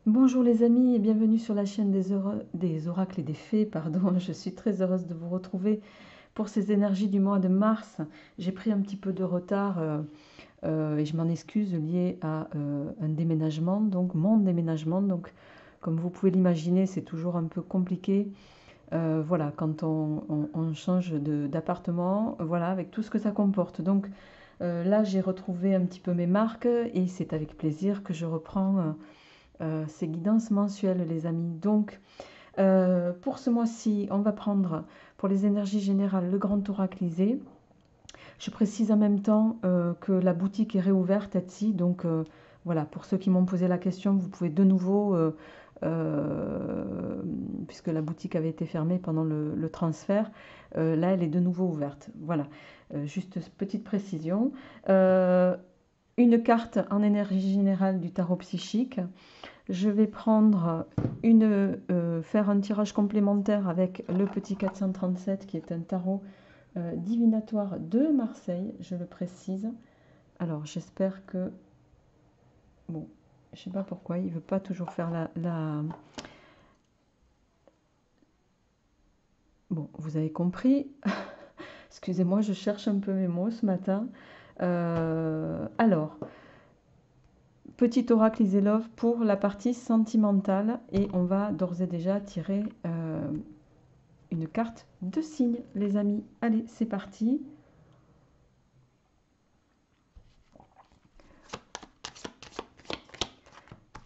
Bonjour les amis et bienvenue sur la chaîne des oracles et des fées, pardon. Je suis très heureuse de vous retrouver pour ces énergies du mois de mars. J'ai pris un petit peu de retard et je m'en excuse lié à un déménagement, donc mon déménagement. Donc comme vous pouvez l'imaginer, c'est toujours un peu compliqué. Voilà, quand on change d'appartement, voilà, avec tout ce que ça comporte. Donc là, j'ai retrouvé un petit peu mes marques et c'est avec plaisir que je reprends ces guidances mensuelles, les amis. Donc, pour ce mois-ci, on va prendre pour les énergies générales le grand oraclisé. Je précise en même temps que la boutique est réouverte Etsy. Donc, voilà, pour ceux qui m'ont posé la question, vous pouvez de nouveau, puisque la boutique avait été fermée pendant le transfert, là, elle est de nouveau ouverte. Voilà, juste petite précision. Une carte en énergie générale du tarot psychique. Je vais prendre faire un tirage complémentaire avec le petit 437 qui est un tarot divinatoire de Marseille, je le précise. Alors j'espère que... Bon, je ne sais pas pourquoi, il ne veut pas toujours faire la... Bon, vous avez compris. Excusez-moi, je cherche un peu mes mots ce matin. Alors, petit oracle Iselov pour la partie sentimentale et on va d'ores et déjà tirer une carte de signe, les amis. Allez, c'est parti.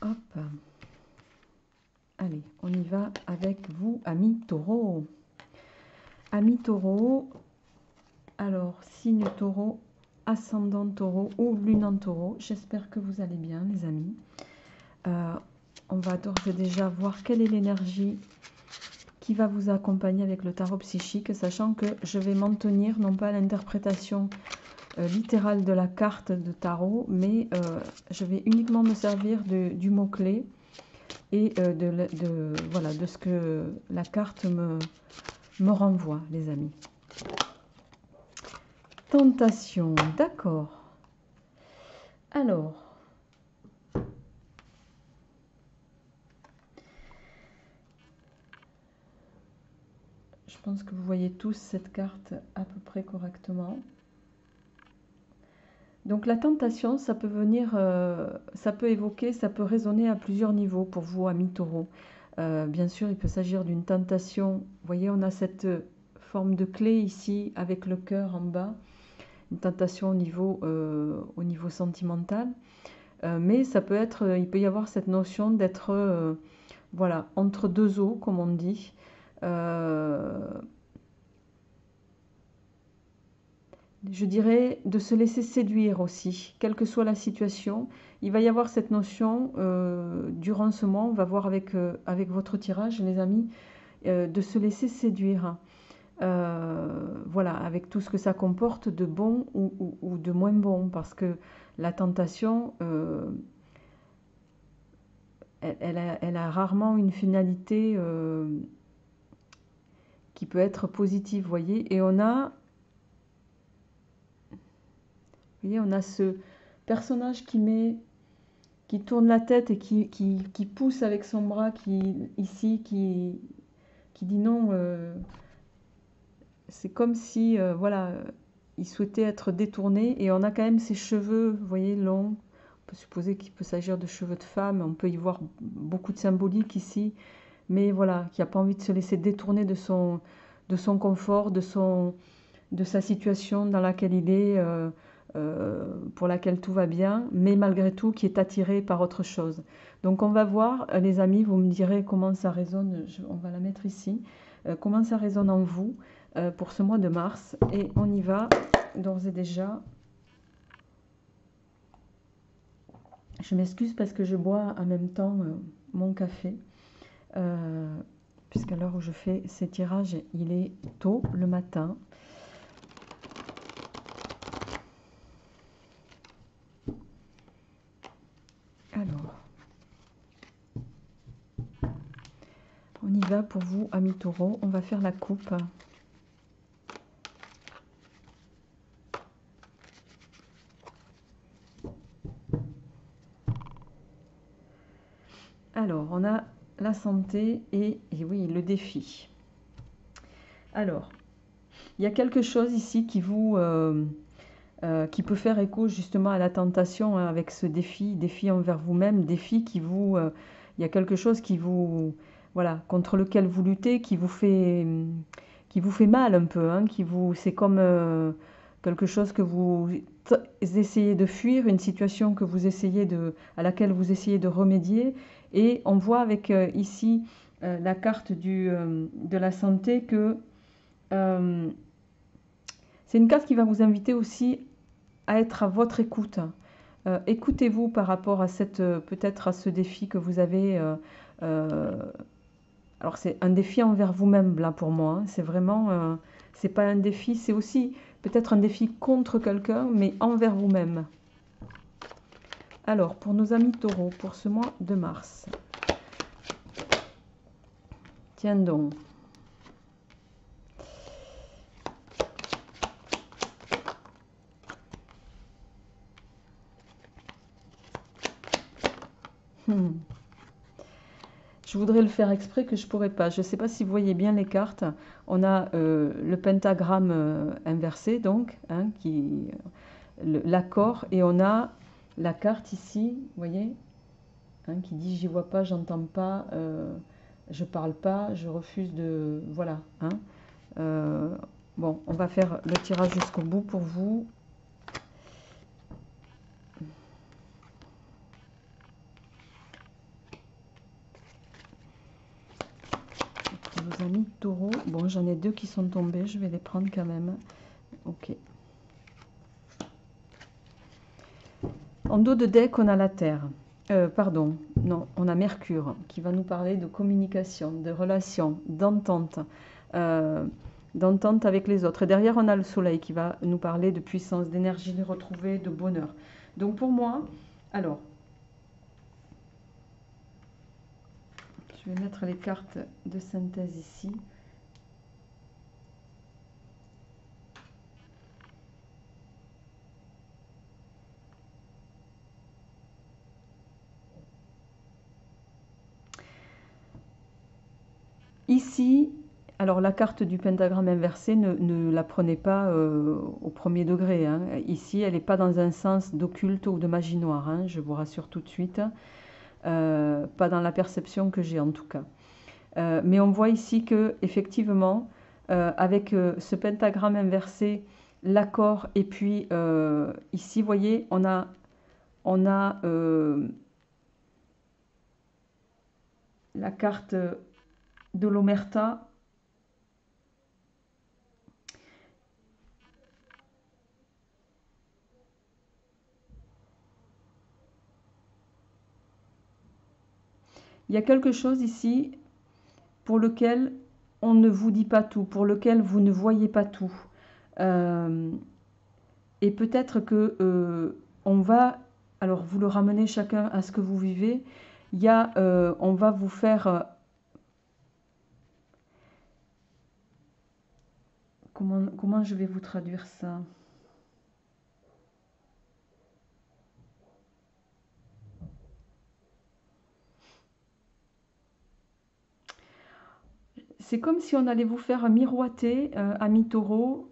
Hop. Allez, on y va avec vous, amis taureau. Amis taureau, alors signe taureau, ascendant taureau ou lune en taureau. J'espère que vous allez bien, les amis. On va d'ores et déjà voir quelle est l'énergie qui va vous accompagner avec le tarot psychique, sachant que je vais m'en tenir non pas à l'interprétation littérale de la carte de tarot, mais je vais uniquement me servir du mot-clé et voilà, de ce que la carte me renvoie, les amis. Tentation, d'accord. Alors, je pense que vous voyez tous cette carte à peu près correctement. Donc la tentation, ça peut venir, ça peut évoquer, ça peut résonner à plusieurs niveaux pour vous, amis taureaux. Bien sûr, il peut s'agir d'une tentation. Vous voyez, on a cette forme de clé ici avec le cœur en bas. Une tentation au niveau sentimental. Mais ça peut être, il peut y avoir cette notion d'être voilà, entre deux eaux, comme on dit. Je dirais de se laisser séduire aussi, quelle que soit la situation. Il va y avoir cette notion, durant ce mois, on va voir avec votre tirage, les amis, de se laisser séduire. Voilà, avec tout ce que ça comporte de bon ou de moins bon, parce que la tentation, elle a rarement une finalité qui peut être positive, vous voyez. Et vous voyez, on a ce personnage qui tourne la tête et qui pousse avec son bras, qui dit non. C'est comme si, voilà, il souhaitait être détourné. Et on a quand même ses cheveux, vous voyez, longs. On peut supposer qu'il peut s'agir de cheveux de femme. On peut y voir beaucoup de symbolique ici. Mais voilà, qui n'a pas envie de se laisser détourner de son confort, de sa situation dans laquelle il est, pour laquelle tout va bien, mais malgré tout qui est attiré par autre chose. Donc on va voir, les amis, vous me direz comment ça résonne, on va la mettre ici, comment ça résonne en vous pour ce mois de mars. Et on y va d'ores et déjà. Je m'excuse parce que je bois en même temps mon café. Puisqu'à l'heure où je fais ces tirages, il est tôt le matin. Alors, on y va pour vous, amis taureaux. On va faire la coupe. Alors, on a la santé et oui, le défi. Alors, il y a quelque chose ici qui peut faire écho justement à la tentation, hein, avec ce défi envers vous-même, défi il y a quelque chose voilà, contre lequel vous luttez, qui vous fait mal un peu, hein, c'est comme quelque chose que vous essayez de fuir, une situation à laquelle vous essayez de remédier, et on voit avec ici la carte de la santé que euh, c'est une carte qui va vous inviter aussi à être à votre écoute. Écoutez-vous par rapport à peut-être à ce défi que vous avez. Euh, alors c'est un défi envers vous-même là pour moi, hein. C'est vraiment, c'est pas un défi, c'est aussi peut-être un défi contre quelqu'un, mais envers vous-même. Alors pour nos amis taureaux, pour ce mois de mars, tiens donc. Hmm. Je voudrais le faire exprès que je pourrais pas. Je ne sais pas si vous voyez bien les cartes. On a le pentagramme inversé, donc, hein, l'accord, et on a la carte ici, vous voyez, hein, qui dit j'y vois pas, j'entends pas, je parle pas, je refuse de. Voilà. Hein. Euh, bon, on va faire le tirage jusqu'au bout pour vous. Pour nos amis taureaux, bon, j'en ai deux qui sont tombés, je vais les prendre quand même. Ok. En dos de deck, on a la Terre. Pardon, non, on a Mercure qui va nous parler de communication, de relations, euh, d'entente avec les autres. Et derrière, on a le Soleil qui va nous parler de puissance, d'énergie retrouvée, de bonheur. Donc pour moi, alors, je vais mettre les cartes de synthèse ici. Ici, alors la carte du pentagramme inversé, ne la prenez pas au premier degré, hein. Ici, elle n'est pas dans un sens d'occulte ou de magie noire, hein, je vous rassure tout de suite. Pas dans la perception que j'ai en tout cas. Mais on voit ici que effectivement, avec ce pentagramme inversé, l'accord, et puis ici, vous voyez, on a la carte de l'omerta. Il y a quelque chose ici pour lequel on ne vous dit pas tout, pour lequel vous ne voyez pas tout. Euh, et peut-être que on va, alors vous le ramenez chacun à ce que vous vivez. On va vous faire, comment je vais vous traduire ça? C'est comme si on allait vous faire miroiter, ami taureau.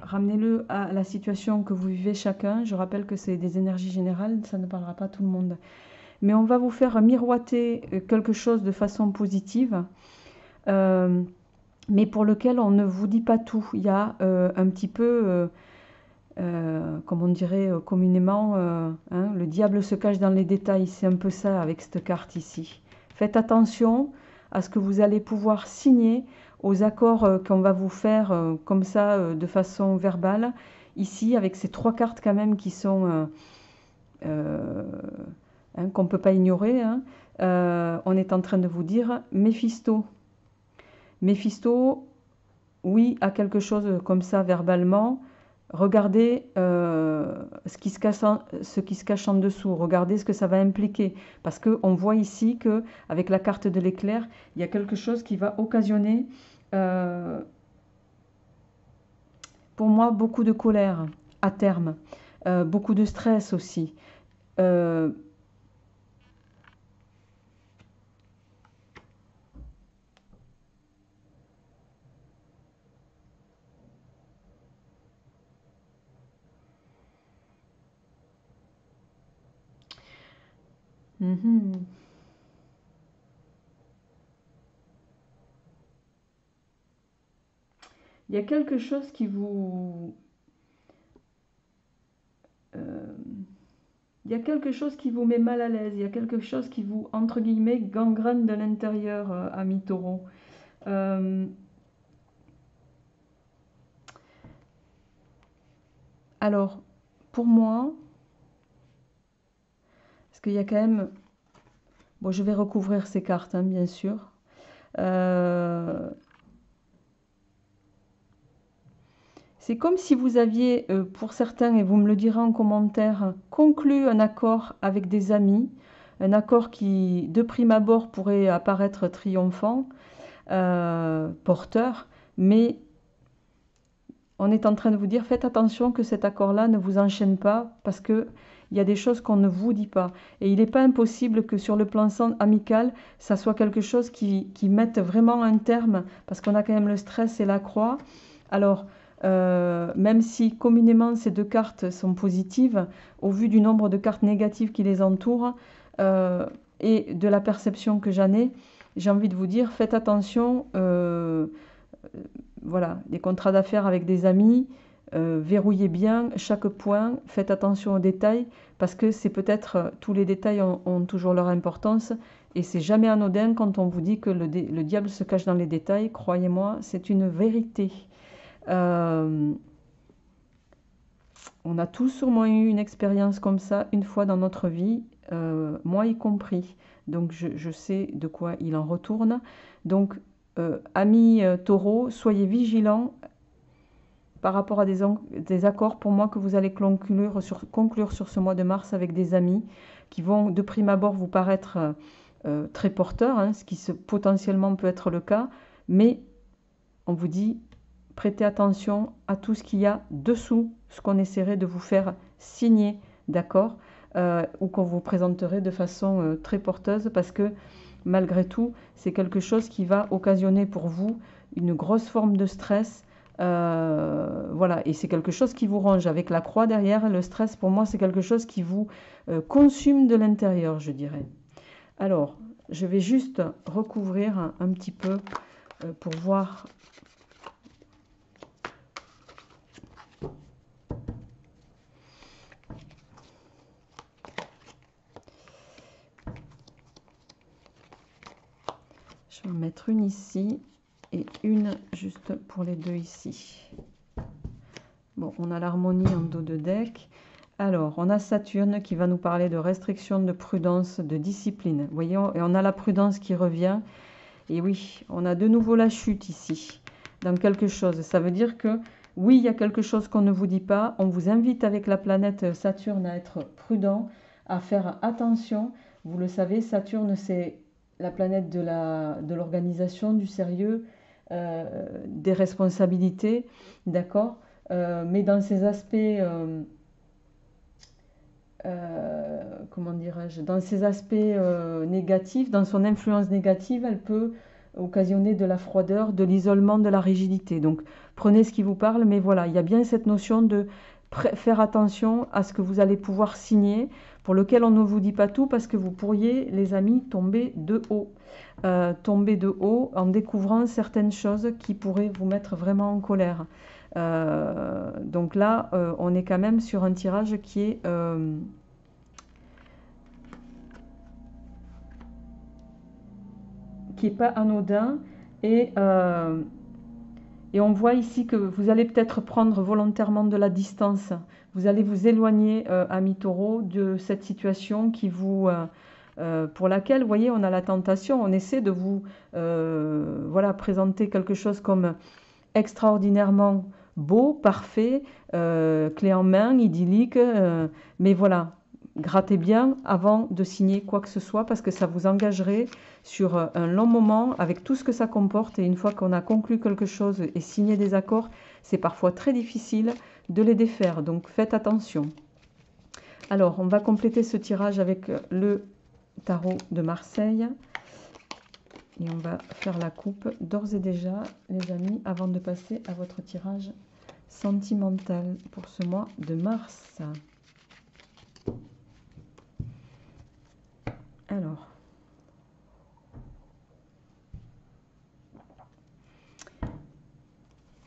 Ramenez-le à la situation que vous vivez chacun. Je rappelle que c'est des énergies générales, ça ne parlera pas à tout le monde. Mais on va vous faire miroiter quelque chose de façon positive, euh, mais pour lequel on ne vous dit pas tout. Il y a un petit peu, comme on dirait communément, hein, le diable se cache dans les détails. C'est un peu ça avec cette carte ici. Faites attention à ce que vous allez pouvoir signer, aux accords qu'on va vous faire comme ça de façon verbale. Ici, avec ces trois cartes quand même qui sont euh, hein, qu'on ne peut pas ignorer, hein, on est en train de vous dire Méphisto. Méphisto, oui, à quelque chose comme ça verbalement. Regardez ce qui se cache en dessous, regardez ce que ça va impliquer. Parce qu'on voit ici qu'avec la carte de l'éclair, il y a quelque chose qui va occasionner, euh, pour moi, beaucoup de colère à terme, beaucoup de stress aussi. Euh, Mhm. Il y a quelque chose qui vous... euh, il y a quelque chose qui vous met mal à l'aise, il y a quelque chose qui vous, entre guillemets, gangrène de l'intérieur, ami Taureau. Euh, alors, pour moi, parce qu'il y a quand même... Bon, je vais recouvrir ces cartes, hein, bien sûr. Euh, c'est comme si vous aviez, pour certains, et vous me le direz en commentaire, conclu un accord avec des amis, un accord qui, de prime abord, pourrait apparaître triomphant, porteur, mais on est en train de vous dire, faites attention que cet accord-là ne vous enchaîne pas, parce que il y a des choses qu'on ne vous dit pas. Et il n'est pas impossible que sur le plan amical, ça soit quelque chose qui mette vraiment un terme, parce qu'on a quand même le stress et la croix. Alors, même si communément ces deux cartes sont positives, au vu du nombre de cartes négatives qui les entourent euh, et de la perception que j'en ai, j'ai envie de vous dire, faites attention. Voilà, des contrats d'affaires avec des amis, verrouillez bien chaque point, faites attention aux détails, parce que c'est peut-être, tous les détails ont toujours leur importance, et c'est jamais anodin quand on vous dit que le diable se cache dans les détails, croyez-moi, c'est une vérité. Euh, on a tous au moins eu une expérience comme ça une fois dans notre vie, moi y compris. Donc je sais de quoi il en retourne. Donc, amis taureaux, soyez vigilants par rapport à des accords pour moi que vous allez conclure sur ce mois de mars avec des amis qui vont de prime abord vous paraître très porteurs, hein, ce qui potentiellement peut être le cas, mais on vous dit prêtez attention à tout ce qu'il y a dessous, ce qu'on essaierait de vous faire signer, d'accord, ou qu'on vous présenterait de façon très porteuse, parce que malgré tout, c'est quelque chose qui va occasionner pour vous une grosse forme de stress. Voilà, et c'est quelque chose qui vous ronge. Avec la croix derrière, le stress, pour moi, c'est quelque chose qui vous consume de l'intérieur, je dirais. Alors, je vais juste recouvrir un petit peu pour voir. Je vais en mettre une ici et une juste pour les deux ici. Bon, on a l'harmonie en dos de deck. Alors, on a Saturne qui va nous parler de restriction, de prudence, de discipline. Vous voyez, et on a la prudence qui revient. Et oui, on a de nouveau la chute ici, dans quelque chose. Ça veut dire que, oui, il y a quelque chose qu'on ne vous dit pas. On vous invite avec la planète Saturne à être prudent, à faire attention. Vous le savez, Saturne, c'est la planète de l'organisation, du sérieux, des responsabilités, d'accord. Mais dans ces aspects, comment dirais-je, dans ses aspects négatifs, dans son influence négative, elle peut occasionner de la froideur, de l'isolement, de la rigidité. Donc prenez ce qui vous parle, mais voilà, il y a bien cette notion de faire attention à ce que vous allez pouvoir signer, pour lequel on ne vous dit pas tout, parce que vous pourriez, les amis, tomber de haut. Tomber de haut en découvrant certaines choses qui pourraient vous mettre vraiment en colère. Donc là, on est quand même sur un tirage qui est pas anodin, et, euh, et on voit ici que vous allez peut-être prendre volontairement de la distance. Vous allez vous éloigner, ami Taureau, de cette situation qui vous, pour laquelle, vous voyez, on a la tentation, on essaie de vous voilà, présenter quelque chose comme extraordinairement beau, parfait, clé en main, idyllique, mais voilà, grattez bien avant de signer quoi que ce soit, parce que ça vous engagerait sur un long moment avec tout ce que ça comporte, et une fois qu'on a conclu quelque chose et signé des accords, c'est parfois très difficile de les défaire, donc faites attention. Alors, on va compléter ce tirage avec le tarot de Marseille. Et on va faire la coupe d'ores et déjà, les amis, avant de passer à votre tirage sentimental pour ce mois de mars. Alors,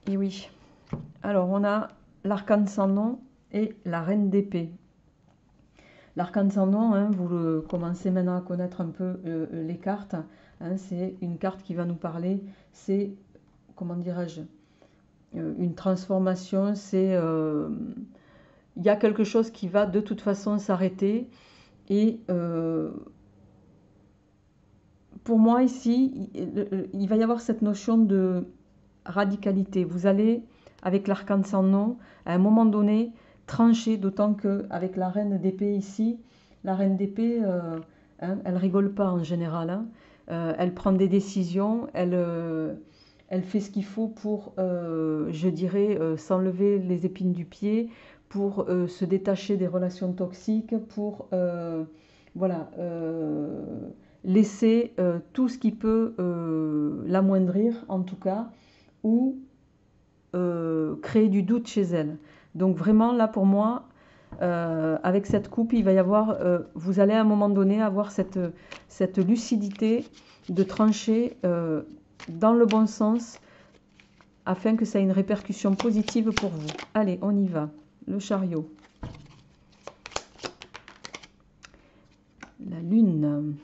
et oui. Alors, on a l'arcane sans nom et la reine d'épée. L'arcane sans nom, hein, vous le commencez maintenant à connaître un peu les cartes. Hein, c'est une carte qui va nous parler, c'est, comment dirais-je, une transformation, c'est... il y a quelque chose qui va de toute façon s'arrêter. Et pour moi ici, il va y avoir cette notion de radicalité. Vous allez, avec l'arcane sans nom, à un moment donné, trancher, d'autant qu'avec la reine d'épée ici, la reine d'épée, hein, elle rigole pas en général. Hein. Elle prend des décisions, elle fait ce qu'il faut pour, je dirais, s'enlever les épines du pied, pour se détacher des relations toxiques, pour voilà, laisser tout ce qui peut l'amoindrir, en tout cas, ou créer du doute chez elle. Donc vraiment, là, pour moi, avec cette coupe, il va y avoir, vous allez à un moment donné avoir cette lucidité de trancher dans le bon sens afin que ça ait une répercussion positive pour vous. Allez, on y va. Le chariot. La lune.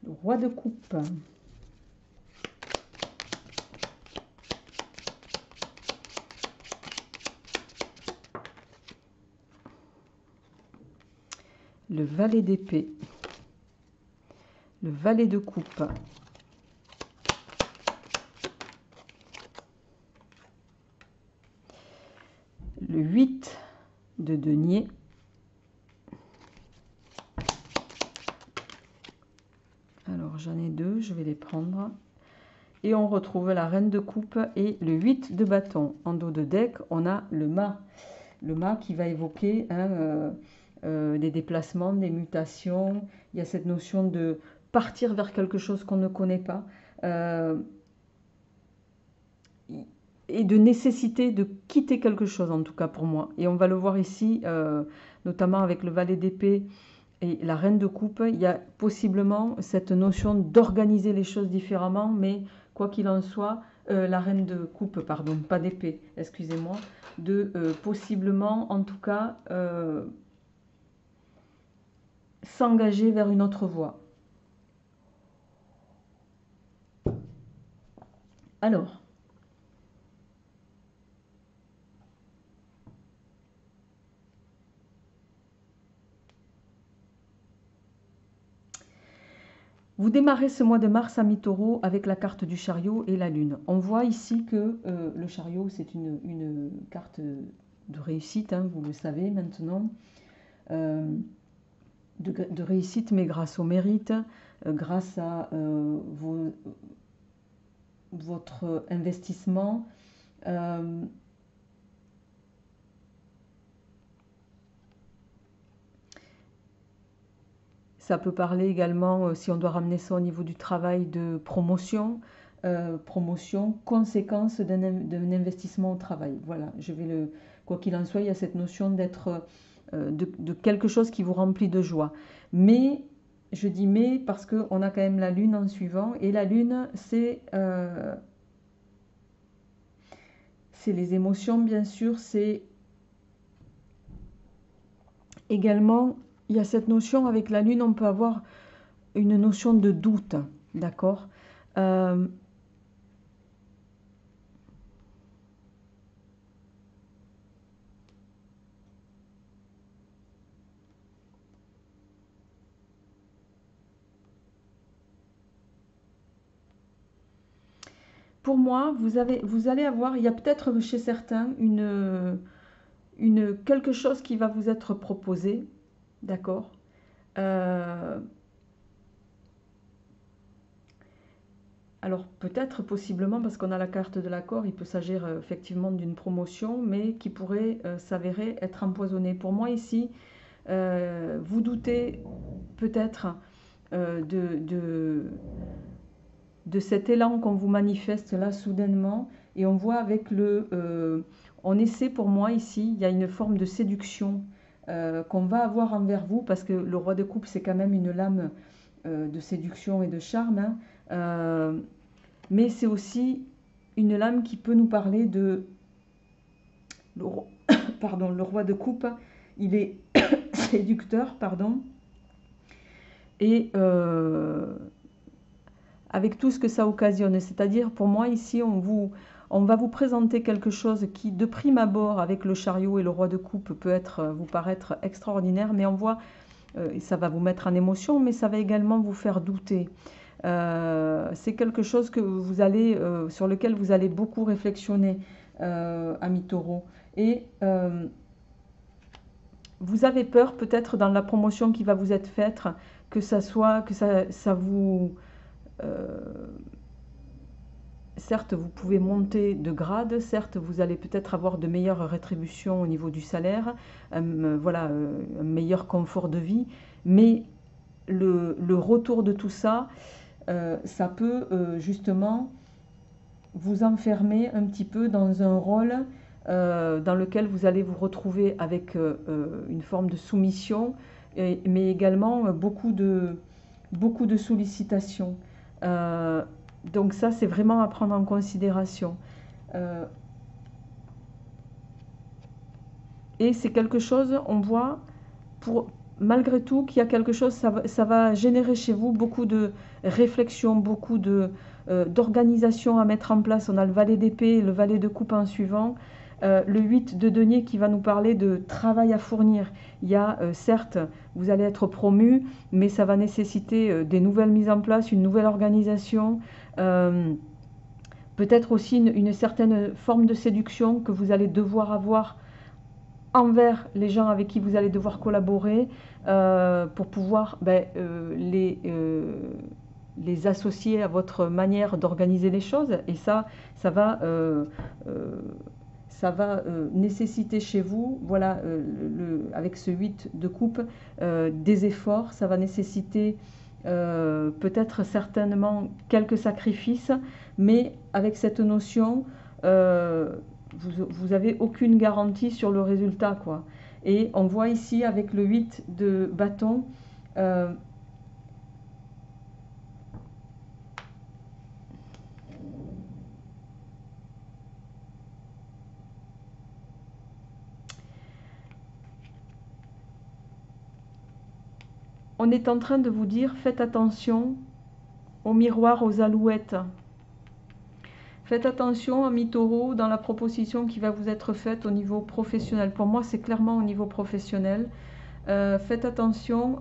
Le roi de coupe. Le valet d'épée, le valet de coupe, le 8 de denier, alors j'en ai deux, je vais les prendre, et on retrouve la reine de coupe et le 8 de bâton. En dos de deck, on a le mât qui va évoquer hein, des déplacements, des mutations. Il y a cette notion de partir vers quelque chose qu'on ne connaît pas et de nécessité de quitter quelque chose, en tout cas pour moi. Et on va le voir ici, notamment avec le valet d'épée et la reine de coupe. Il y a possiblement cette notion d'organiser les choses différemment, mais quoi qu'il en soit, la reine de coupe, pardon, pas d'épée, excusez-moi, de possiblement, en tout cas, s'engager vers une autre voie. Alors, vous démarrez ce mois de mars à mi-taureau avec la carte du chariot et la lune. On voit ici que le chariot, c'est une carte de réussite, hein, vous le savez maintenant, de réussite, mais grâce au mérite, grâce à votre investissement. Ça peut parler également, si on doit ramener ça au niveau du travail, de promotion, conséquence d'un investissement au travail. Voilà, quoi qu'il en soit, il y a cette notion d'être, de quelque chose qui vous remplit de joie. Mais, je dis mais parce qu'on a quand même la lune en suivant, et la lune, c'est les émotions, bien sûr, c'est également, il y a cette notion avec la lune, on peut avoir une notion de doute, d'accord pour moi, vous allez avoir, il y a peut-être chez certains quelque chose qui va vous être proposé, d'accord alors peut-être, possiblement, parce qu'on a la carte de l'accord, il peut s'agir effectivement d'une promotion, mais qui pourrait s'avérer être empoisonnée. Pour moi ici, Vous doutez peut-être de cet élan qu'on vous manifeste là soudainement, et on voit avec on essaie, pour moi ici, il y a une forme de séduction qu'on va avoir envers vous, parce que le roi de coupe c'est quand même une lame de séduction et de charme, hein. Mais c'est aussi une lame qui peut nous parler de pardon, le roi de coupe, il est séducteur, pardon, et avec tout ce que ça occasionne. C'est-à-dire, pour moi, ici, on va vous présenter quelque chose qui, de prime abord, avec le chariot et le roi de coupe, peut vous paraître extraordinaire, mais on voit, ça va vous mettre en émotion, mais ça va également vous faire douter. C'est quelque chose que sur lequel vous allez beaucoup réflexionner, ami Taureau. Et vous avez peur, peut-être dans la promotion qui va vous être faite, que ça vous... certes, vous pouvez monter de grade, certes, vous allez peut-être avoir de meilleures rétributions au niveau du salaire, voilà, un meilleur confort de vie, mais le retour de tout ça, ça peut justement vous enfermer un petit peu dans un rôle dans lequel vous allez vous retrouver avec une forme de soumission, mais également beaucoup de sollicitations. Donc ça, c'est vraiment à prendre en considération. Et c'est quelque chose, on voit, malgré tout, qu'il y a quelque chose, ça va générer chez vous beaucoup de réflexion, beaucoup d'organisation à mettre en place. On a le valet d'épée, le valet de coupe en suivant. Le 8 de denier qui va nous parler de travail à fournir. Il y a, certes, vous allez être promu, mais ça va nécessiter des nouvelles mises en place, une nouvelle organisation, peut-être aussi une certaine forme de séduction que vous allez devoir avoir envers les gens avec qui vous allez devoir collaborer pour pouvoir les associer à votre manière d'organiser les choses. Et ça va nécessiter chez vous, voilà, avec ce 8 de coupe, des efforts. Ça va nécessiter peut-être certainement quelques sacrifices, mais avec cette notion, vous n'avez aucune garantie sur le résultat, quoi. Et on voit ici avec le 8 de bâton, on est en train de vous dire, faites attention au miroir, aux alouettes. Faites attention, ami Taureau, dans la proposition qui va vous être faite au niveau professionnel. Pour moi, c'est clairement au niveau professionnel. Faites attention.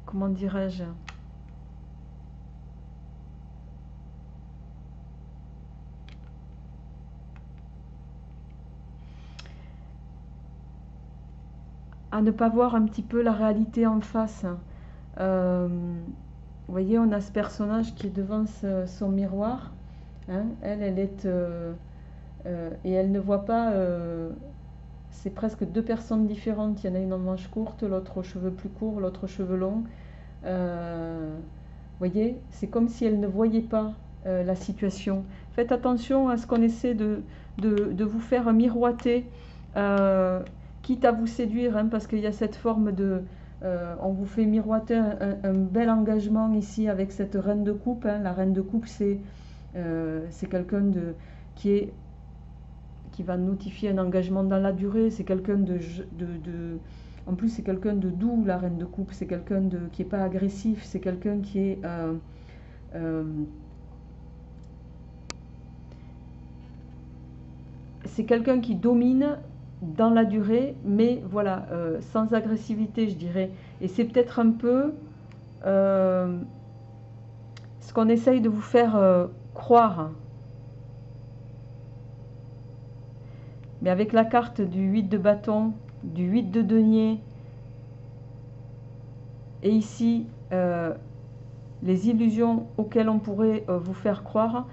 Comment dirais-je ? À ne pas voir un petit peu la réalité en face. Vous voyez, on a ce personnage qui est devant son miroir. Hein, elle est... et elle ne voit pas... c'est presque deux personnes différentes. Il y en a une en manches courtes, l'autre aux cheveux plus courts, l'autre aux cheveux longs. Vous voyez, c'est comme si elle ne voyait pas la situation. Faites attention à ce qu'on essaie de vous faire miroiter, quitte à vous séduire, hein, parce qu'il y a cette forme de... on vous fait miroiter un bel engagement ici avec cette reine de coupe. Hein. La reine de coupe, c'est quelqu'un qui va notifier un engagement dans la durée. C'est quelqu'un en plus, c'est quelqu'un de doux, la reine de coupe. C'est quelqu'un qui n'est pas agressif. C'est quelqu'un qui est... c'est quelqu'un qui domine dans la durée, mais voilà, sans agressivité, je dirais. Et c'est peut-être un peu ce qu'on essaye de vous faire croire. Mais avec la carte du 8 de bâton, du 8 de denier, et ici, les illusions auxquelles on pourrait vous faire croire,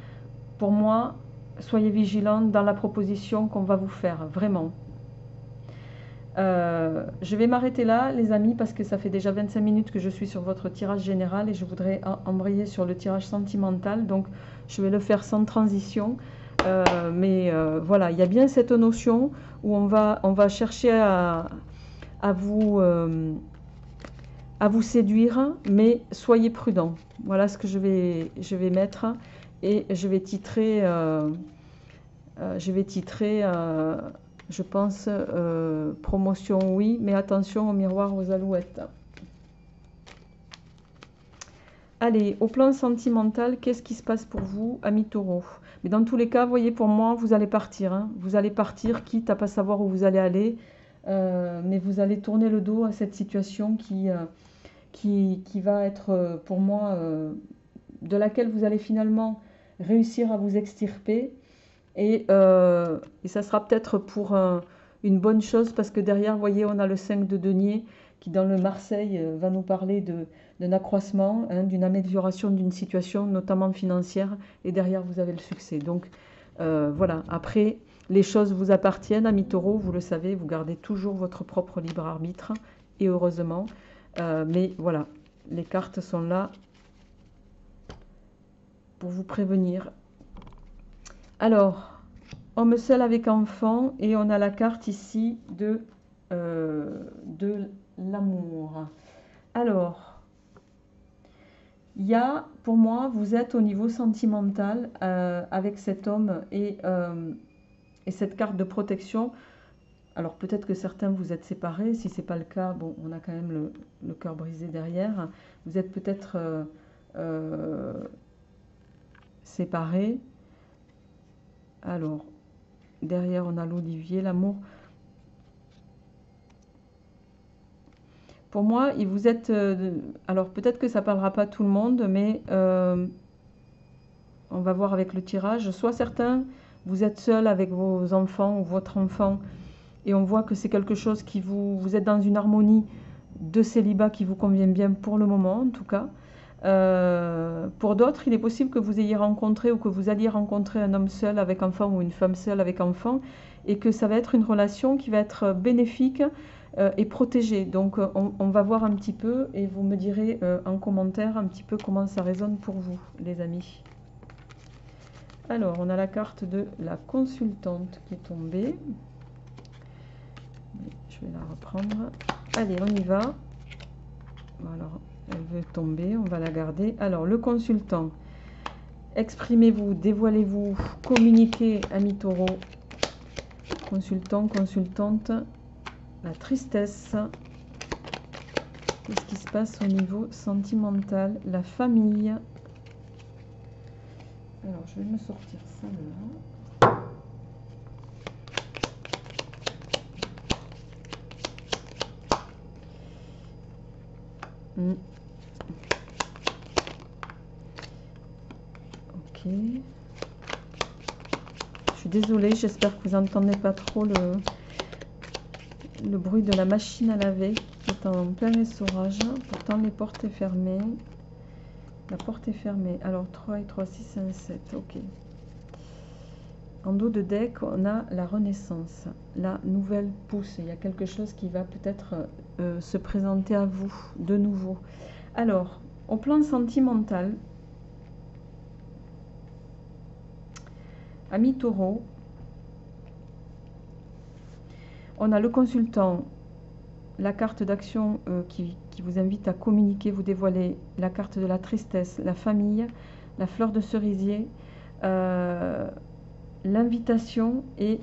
pour moi, soyez vigilants dans la proposition qu'on va vous faire, vraiment. Je vais m'arrêter là, les amis, parce que ça fait déjà 25 minutes que je suis sur votre tirage général et je voudrais embrayer sur le tirage sentimental. Donc, je vais le faire sans transition. Voilà, il y a bien cette notion où on va chercher à vous séduire, mais soyez prudents. Voilà ce que je vais mettre et je vais titrer, je pense, promotion oui, mais attention au miroir aux alouettes. Allez, au plan sentimental, qu'est-ce qui se passe pour vous, amis taureaux? Mais dans tous les cas, vous voyez, pour moi, vous allez partir. Hein. Vous allez partir, quitte à pas savoir où vous allez aller. Mais vous allez tourner le dos à cette situation qui va être, pour moi, de laquelle vous allez finalement réussir à vous extirper. Et ça sera peut-être pour une bonne chose parce que derrière, vous voyez, on a le 5 de denier qui, dans le Marseille, va nous parler d'un accroissement, hein, d'une amélioration d'une situation, notamment financière. Et derrière, vous avez le succès. Donc, voilà. Après, les choses vous appartiennent, amis taureaux, vous le savez, vous gardez toujours votre propre libre arbitre. Et heureusement. Mais voilà, les cartes sont là pour vous prévenir. Alors, homme seul avec enfant, et on a la carte ici de l'amour. Alors, il y a, pour moi, vous êtes au niveau sentimental avec cet homme et cette carte de protection. Alors peut-être que certains vous êtes séparés, si ce n'est pas le cas, bon, on a quand même le cœur brisé derrière. Vous êtes peut-être séparés. Alors, derrière on a l'olivier, l'amour. Pour moi, vous êtes... alors peut-être que ça ne parlera pas à tout le monde, mais on va voir avec le tirage. Soit certains, vous êtes seul avec vos enfants ou votre enfant, et on voit que c'est quelque chose qui vous êtes dans une harmonie de célibat qui vous convient bien pour le moment en tout cas. Pour d'autres, il est possible que vous ayez rencontré ou que vous alliez rencontrer un homme seul avec enfant ou une femme seule avec enfant et que ça va être une relation qui va être bénéfique et protégée. Donc on va voir un petit peu et vous me direz en commentaire un petit peu comment ça résonne pour vous, les amis. Alors, on a la carte de la consultante qui est tombée. Je vais la reprendre. Allez, on y va. Alors, elle veut tomber, on va la garder. Alors, le consultant. Exprimez-vous, dévoilez-vous, communiquez, amis taureaux. Consultant, consultante. La tristesse. Qu'est-ce qui se passe au niveau sentimental? La famille. Alors, je vais me sortir ça de là. Ok. Je suis désolée, j'espère que vous n'entendez pas trop le bruit de la machine à laver qui est en plein essorage. Pourtant, les portes sont fermées. La porte est fermée. Alors, 3 et 3, 6, 5, 7. Ok. En dos de deck, on a la renaissance. La nouvelle pousse. Il y a quelque chose qui va peut-être se présenter à vous de nouveau. Alors, au plan sentimental, amis taureaux, on a le consultant, la carte d'action qui vous invite à communiquer, vous dévoiler, la carte de la tristesse, la famille, la fleur de cerisier, l'invitation et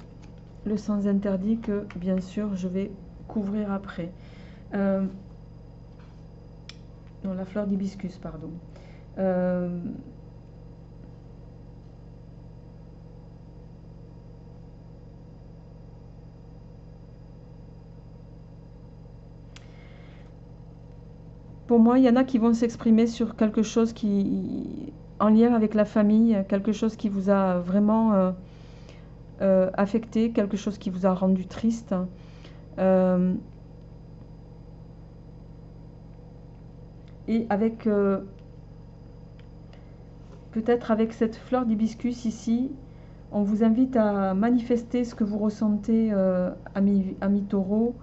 le sens interdit que, bien sûr, je vais couvrir après. Non, la fleur d'hibiscus, pardon. Pour moi, il y en a qui vont s'exprimer sur quelque chose qui, en lien avec la famille, quelque chose qui vous a vraiment affecté, quelque chose qui vous a rendu triste. Et avec peut-être avec cette fleur d'hibiscus ici, On vous invite à manifester ce que vous ressentez, amis taureaux.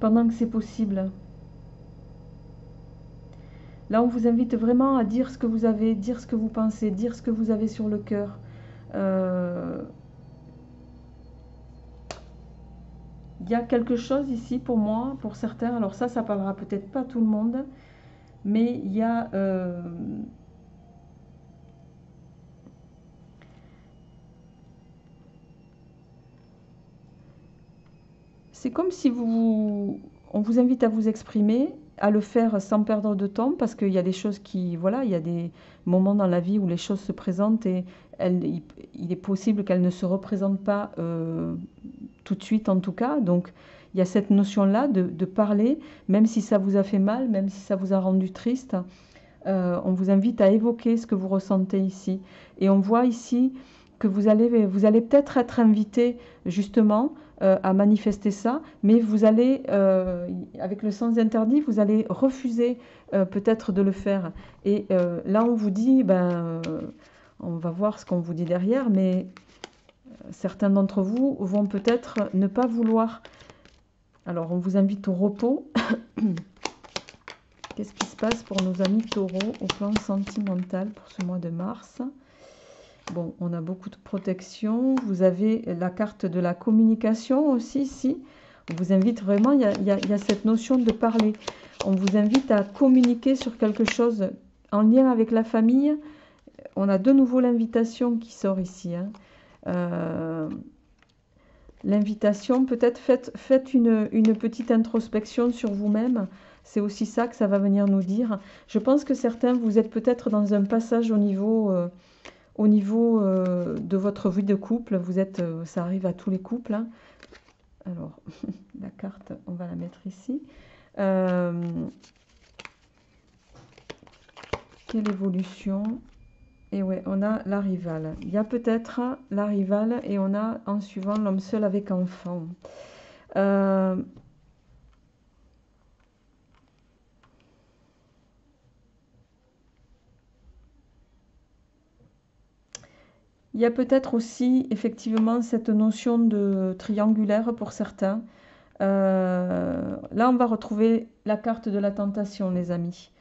Pendant que c'est possible. Là, on vous invite vraiment à dire ce que vous avez, dire ce que vous pensez, dire ce que vous avez sur le cœur. Il y a quelque chose ici pour moi, pour certains. Alors ça parlera peut-être pas à tout le monde, mais il y a... c'est comme si on vous invite à vous exprimer, à le faire sans perdre de temps, parce qu'il y a des choses qui, voilà, il y a des moments dans la vie où les choses se présentent et il est possible qu'elles ne se représentent pas tout de suite en tout cas. Donc il y a cette notion-là de parler, même si ça vous a fait mal, même si ça vous a rendu triste. On vous invite à évoquer ce que vous ressentez ici. Et on voit ici que vous allez peut-être être invité justement à manifester ça, mais vous allez, avec le sens interdit, vous allez refuser peut-être de le faire. Et là, on vous dit, on va voir ce qu'on vous dit derrière, mais certains d'entre vous vont peut-être ne pas vouloir. Alors, on vous invite au repos. Qu'est-ce qui se passe pour nos amis taureaux au plan sentimental pour ce mois de mars? Bon, on a beaucoup de protection. Vous avez la carte de la communication aussi ici. On vous invite vraiment, il y a cette notion de parler. On vous invite à communiquer sur quelque chose en lien avec la famille. On a de nouveau l'invitation qui sort ici. L'invitation, peut-être faites une petite introspection sur vous-même. C'est aussi ça que ça va venir nous dire. Je pense que certains, vous êtes peut-être dans un passage au niveau de votre vie de couple. Vous êtes, ça arrive à tous les couples. Hein. Alors, la carte, on va la mettre ici. Quelle évolution? Et ouais, on a la rivale. Il y a peut-être la rivale et on a en suivant l'homme seul avec enfant. Il y a peut-être aussi effectivement cette notion de triangulaire pour certains. Là, on va retrouver la carte de la tentation, les amis.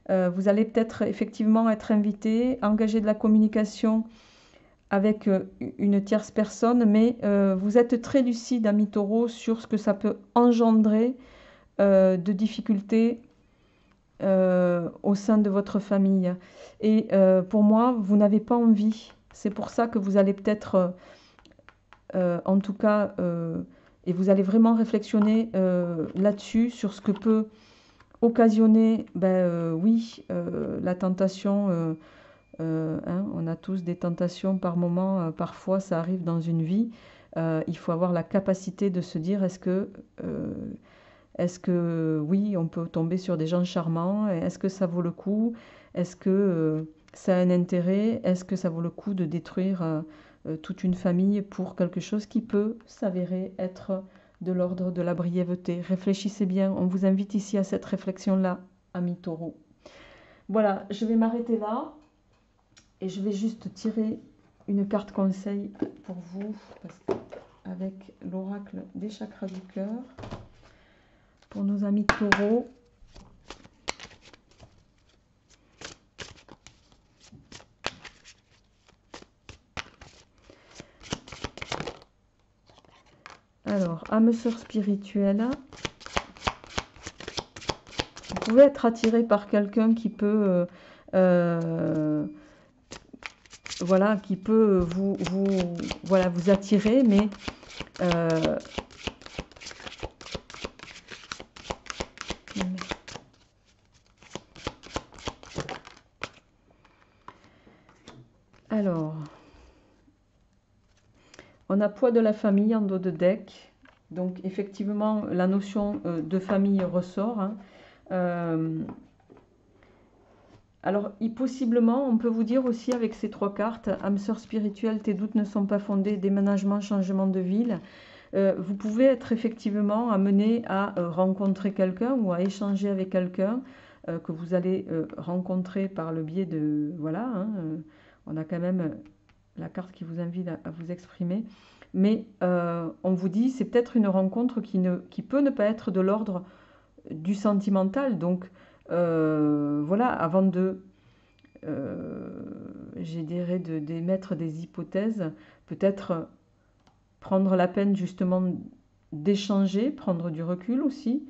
Vous allez peut-être effectivement être invité, engager de la communication avec une tierce personne, mais vous êtes très lucide, amis taureaux, sur ce que ça peut engendrer de difficultés au sein de votre famille. Et pour moi, vous n'avez pas envie. C'est pour ça que vous allez peut-être, en tout cas, et vous allez vraiment réflexionner là-dessus, sur ce que peut occasionner, oui, la tentation. Hein, on a tous des tentations par moment, parfois ça arrive dans une vie. Il faut avoir la capacité de se dire, est-ce que oui, on peut tomber sur des gens charmants? Est-ce que ça vaut le coup? Est-ce que ça a un intérêt? Est-ce que ça vaut le coup de détruire toute une famille pour quelque chose qui peut s'avérer être de l'ordre de la brièveté? Réfléchissez bien, on vous invite ici à cette réflexion-là, amis taureaux. Voilà, je vais m'arrêter là et je vais juste tirer une carte conseil pour vous, avec l'oracle des chakras du cœur. Pour nos amis taureaux. Alors, âme sœur spirituelle. Vous pouvez être attiré par quelqu'un qui peut, voilà, qui peut vous attirer, mais alors, on a poids de la famille en dos de deck. Donc, effectivement, la notion de famille ressort. Hein. Alors, possiblement, on peut vous dire aussi avec ces trois cartes, âme sœur spirituelle, tes doutes ne sont pas fondés, déménagement, changement de ville. Vous pouvez être effectivement amené à rencontrer quelqu'un ou à échanger avec quelqu'un que vous allez rencontrer par le biais de... Voilà, hein, on a quand même la carte qui vous invite à vous exprimer. Mais on vous dit, c'est peut-être une rencontre qui peut ne pas être de l'ordre du sentimental. Donc voilà, avant de, je dirais, d'émettre des hypothèses, peut-être prendre la peine justement d'échanger, prendre du recul aussi.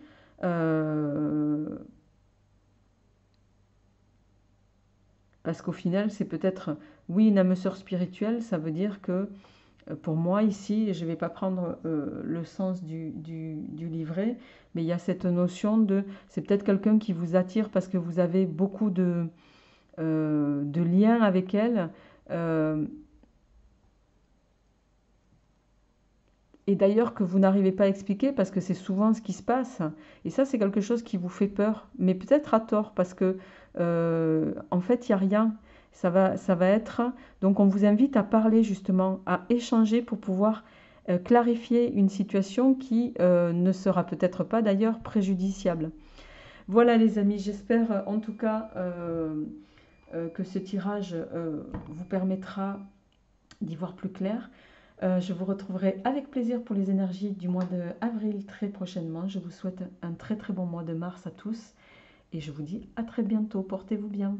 Parce qu'au final, c'est peut-être, oui, une âme sœur spirituelle, ça veut dire que pour moi ici, je ne vais pas prendre le sens du livret, mais il y a cette notion de, c'est peut-être quelqu'un qui vous attire parce que vous avez beaucoup de liens avec elle. euh, et d'ailleurs que vous n'arrivez pas à expliquer parce que c'est souvent ce qui se passe. Et ça, c'est quelque chose qui vous fait peur, mais peut-être à tort parce que en fait, il n'y a rien. Ça va être. Donc, on vous invite à parler justement, à échanger pour pouvoir clarifier une situation qui ne sera peut-être pas d'ailleurs préjudiciable. Voilà, les amis, j'espère en tout cas que ce tirage vous permettra d'y voir plus clair. Je vous retrouverai avec plaisir pour les énergies du mois d'avril très prochainement. Je vous souhaite un très très bon mois de mars à tous et je vous dis à très bientôt. Portez-vous bien.